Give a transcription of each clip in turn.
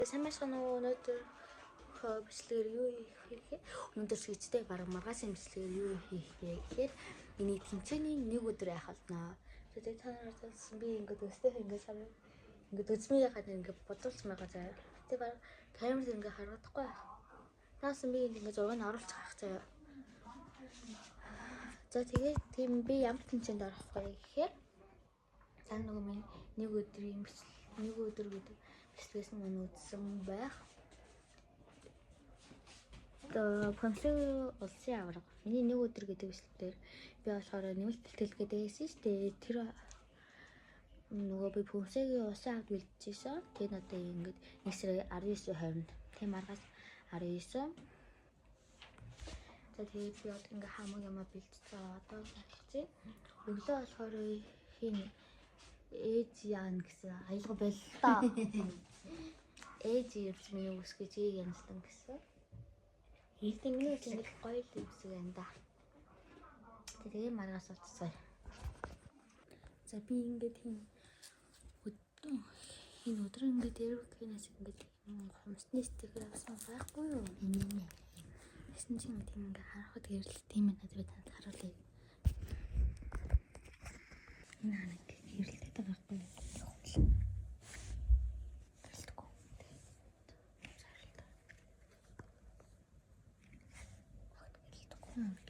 Сайн байна уу? Өнөөдөр бичлэгээр юу хийх вэ? Өнөөдөр шийдтэй бараг маргааш бичлэгээр юу хийх вэ гэхээр миний тэмцээний нэг өдөр яах болно. Тэгээд та нарт би ингээд өстэй ингээд сар ингээд үзмээ яхад ингээд бодуулсан байгаа заяа. Тэгээд бараг камерт ингээд харагдахгүй. Таасан би ингээд зургийг оруулах гэх заяа. За тэгээд тийм би ямар тэмцээнд орох вэ гэхээр цаа нөгөө минь нэг өдрийн нэг өдөр гэдэг бичлэгээс нь үзсэн байх. Промшиг улсын авраг. Миний нэг өдөр гэдэг бичлэгээр би болохоор нэмэлт бэлтгэлгээд байсан шүү дээ. Тэр нөгөө би промшигийн улсын авраг бэлтжижсэн. Тэгээд одоо ингээд нэг сарын 19-20 тийм маргаас 19. За тэгээд би одоо ингээд хамаг юмаа бэлтжсэн. Одоо болчихъя. Өглөө болохоор хин ээж яан гэсэн аяга боллоо. Ээж ирж миний үсгэж янзлан гэсэн. Иймээ миний үсгэж гоё л үсэг энэ да. Тэгээ маргаас утсаа. За би ингээд хин өдөр ингээд эрүүхнээс ингээд хомсны стикер авсан байхгүй юу? Нэ. Эсн чинь тийм ингээд харахад гэрэл тийм ээ надад танд харуулъя. Энэ ханаг гэрэлтэй байхгүй юу?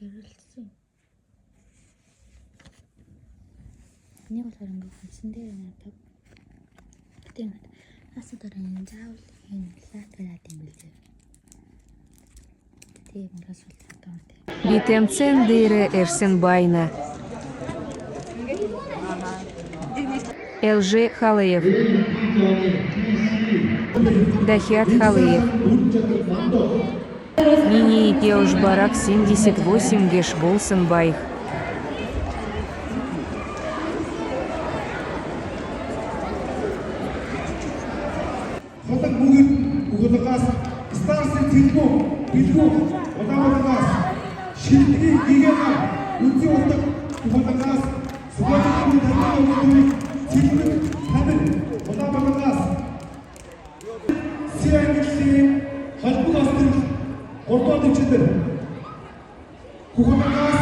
Гэрэлсэн. Нэг бол ингээд хонсон дээр надад тийм асуурын заавал энэ латгалаад юм билээ. Тийм ингээд суултаа. Битэмцэн дээр ирсэн байна. ЛЖ Халыев. Дахиат Халыев. Мини Пеушбарак 78 Геш Болсенбайх. Хотод бүгдээс Старсын бэлгүү удаанаас шилдгийн гигэна үнцэн утга хотоос сүгэжгүй тавилан цэлмэг тавил удаанаас сианглийн холбог острол Ордод ичдэг. Хүүхдээс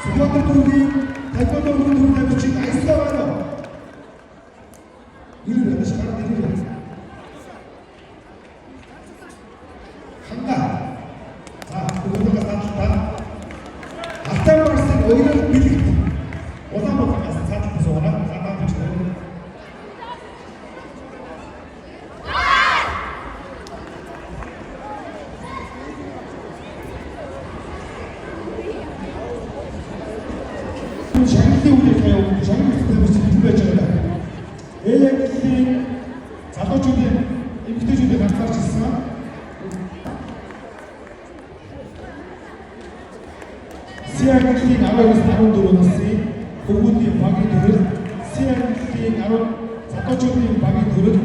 сүгэжтэй төргийн тавилан өргөн тавьчих айсгаа байна. Ирэх гэж гараад ирэх. Шангилын үеийг хаяа шангилын үеийг хэлж байж байгаа. Электрийн залуучуудын эмэгтэйчүүдийг хангалтж ирсэн. Сианглийн 12-14 насны хүүхдийн багийн төрөл, Сианглийн 10 залуучуудын багийн төрөл,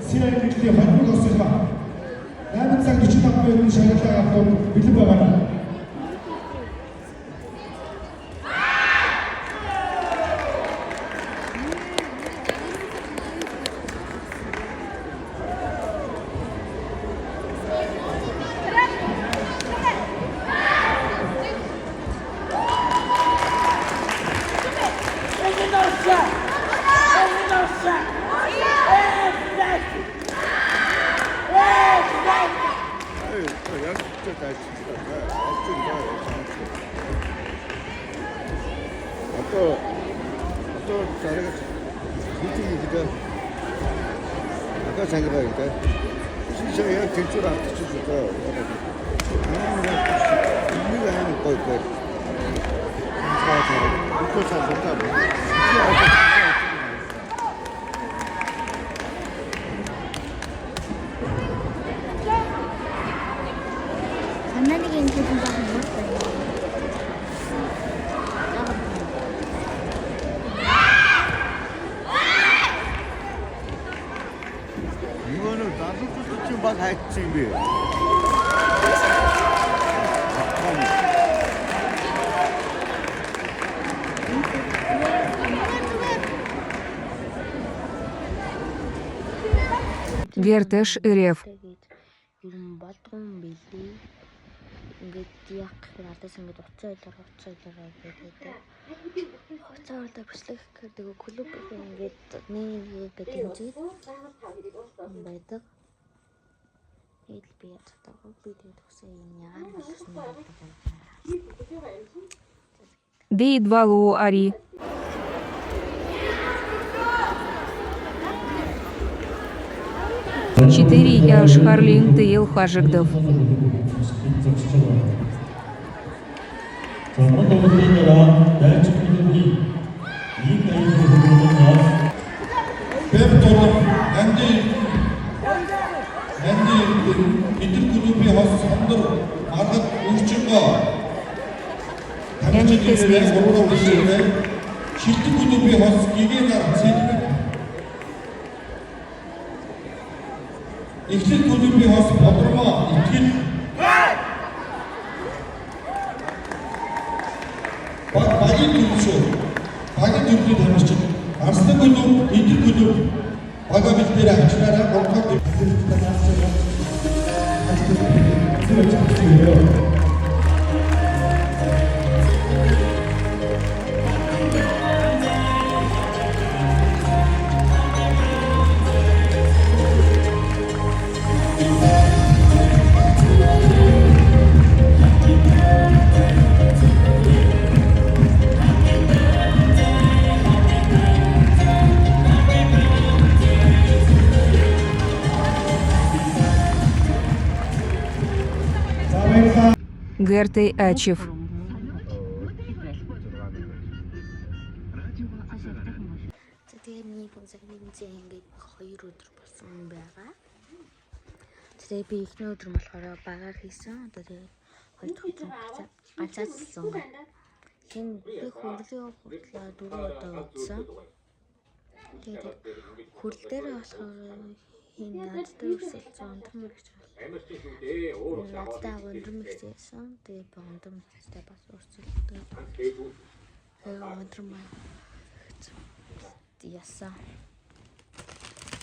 Сианглийн холбог осолба 8 цаг 45 минутын шагналыг авах бэлэн байгаа. 또 자네가 미팅이니까 아까 자기가 그러니까 신청해야 될 줄 알았지 줄까 이유가 하는 거니까 목표 잘 장난이게 인터뷰 좀 해봤어요. 이거는 나도 좀 봐 했지 왜? Гертеш РФ. Ер нь болдгоо юм билий. Ингээд яах гэхээр надаас ингээд уцаа гэдэг. Уцаа бичлэг гэдэг клуб ингээд нэг гэдэг юм байдаг. Эд би ятдаг. Би тэгсэн юм яа гэсэн юм. Д2 Ари. Четыре Яшхарлин Тил Хажигдов. 자, 먼저 대충 이 뱀토는 이들 그룹이 와서 산들 마다 우측과 당신들의 몸으로 드시는데 실드 그룹이 와서 이게 나라 세계는 익실 그룹이 와서 버들마 익힐 багийн дүрдийн тамирч арслан гүнүв эдэр гүнүв бага бэлтээр авчраараа гонхоо Гертэй Ачев. Тэгээ миний бүгд ингээд 2 өдөр болсон юм байгаа. Тэгээ би эхний өдөр болохоор багаар хийсэн. Одоо тэгээ 2 дахь өдөр ганцаалсан. Хин би хөрлөө хутлаа 4 удаа үзсэн. Тэгээ хөрл дээр болохоор хин надтай өрсөлдсөн өндөр надтай өндөр тэгээ өндөр мэгтэй бас өрсөлдсөн. Тэгээ өндөр ясаа.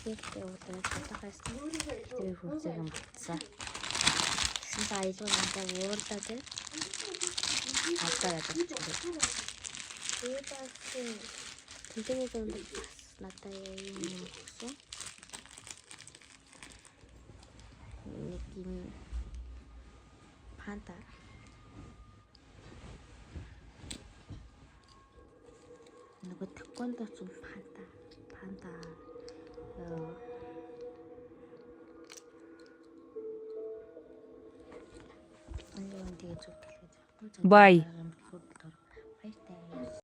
Тэгээ удаа татахсан. Тэгээ хурцыг амтсан. Шинэ айлгын надад уурдаа тэгээ хатаараад өгсөн. Тэгээ бас тэнцэнэ зөндөө бас надад юм өгсөн. Нэг юм панда. Нөгөө тэквондо зүг панда. Бай.